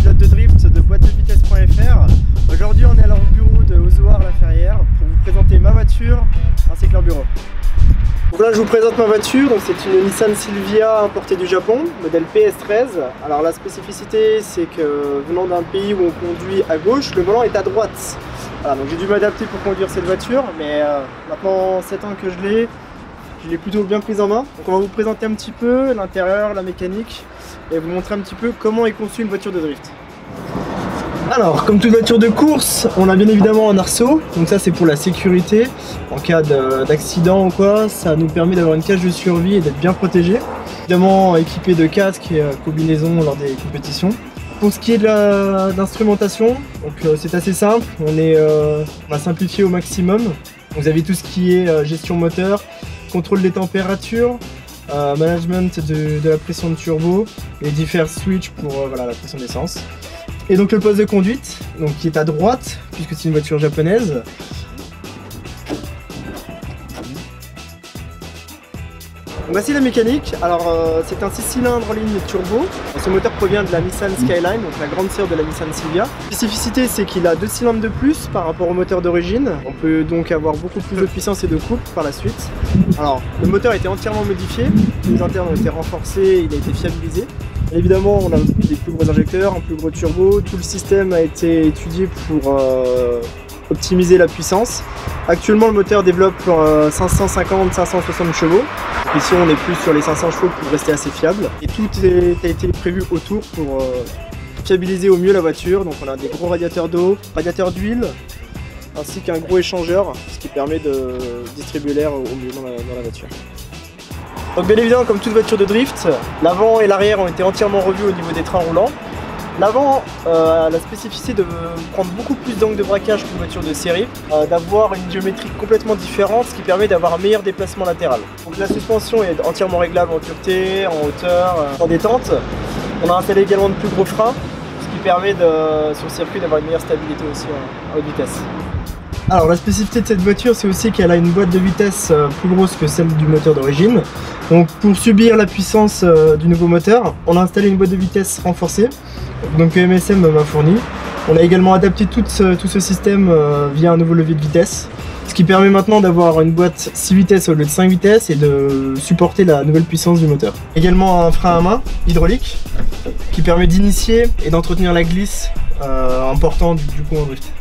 épisode de drift de boîte-de-vitesse.fr. Aujourd'hui on est à leur bureau de Ozoir-la-Ferrière pour vous présenter ma voiture ainsi que leur bureau. Donc là je vous présente ma voiture, donc c'est une Nissan Silvia importée du Japon, modèle PS13. Alors la spécificité c'est que venant d'un pays où on conduit à gauche, le volant est à droite. Voilà, donc j'ai dû m'adapter pour conduire cette voiture, mais maintenant 7 ans que je l'ai plutôt bien prise en main. Donc on va vous présenter un petit peu l'intérieur, la mécanique et vous montrer un petit peu comment est conçue une voiture de drift. Alors, comme toute voiture de course, on a bien évidemment un arceau, donc ça c'est pour la sécurité. En cas d'accident ou quoi, ça nous permet d'avoir une cage de survie et d'être bien protégé. Évidemment équipé de casque et combinaison lors des compétitions. Pour ce qui est de l'instrumentation, c'est assez simple, on va simplifier au maximum. Vous avez tout ce qui est gestion moteur, contrôle des températures, management de la pression de turbo, les différents switches pour la pression d'essence. Et donc le poste de conduite, donc qui est à droite, puisque c'est une voiture japonaise. Voici la mécanique. Alors c'est un 6 cylindres en ligne turbo. Ce moteur provient de la Nissan Skyline, donc la grande sœur de la Nissan Silvia. La spécificité c'est qu'il a 2 cylindres de plus par rapport au moteur d'origine. On peut donc avoir beaucoup plus de puissance et de couple par la suite. Alors le moteur a été entièrement modifié, les internes ont été renforcés, il a été fiabilisé. Évidemment, on a des plus gros injecteurs, un plus gros turbo. Tout le système a été étudié pour optimiser la puissance. Actuellement, le moteur développe 550-560 chevaux. Ici, on est plus sur les 500 chevaux pour rester assez fiable. Et tout a été prévu autour pour fiabiliser au mieux la voiture. Donc, on a des gros radiateurs d'eau, radiateurs d'huile, ainsi qu'un gros échangeur, ce qui permet de distribuer l'air au mieux dans la voiture. Donc bien évidemment, comme toute voiture de drift, l'avant et l'arrière ont été entièrement revus au niveau des trains roulants. L'avant a la spécificité de prendre beaucoup plus d'angle de braquage qu'une voiture de série, d'avoir une géométrie complètement différente, ce qui permet d'avoir un meilleur déplacement latéral. Donc la suspension est entièrement réglable en dureté, en hauteur, en détente. On a installé également de plus gros freins, ce qui permet sur le circuit d'avoir une meilleure stabilité aussi en haute vitesse. Alors la spécificité de cette voiture c'est aussi qu'elle a une boîte de vitesse plus grosse que celle du moteur d'origine. Donc pour subir la puissance du nouveau moteur, on a installé une boîte de vitesse renforcée, donc que MSM m'a fourni. On a également adapté tout ce système via un nouveau levier de vitesse, ce qui permet maintenant d'avoir une boîte 6 vitesses au lieu de 5 vitesses et de supporter la nouvelle puissance du moteur. Également un frein à main hydraulique qui permet d'initier et d'entretenir la glisse en portant du coup en drift.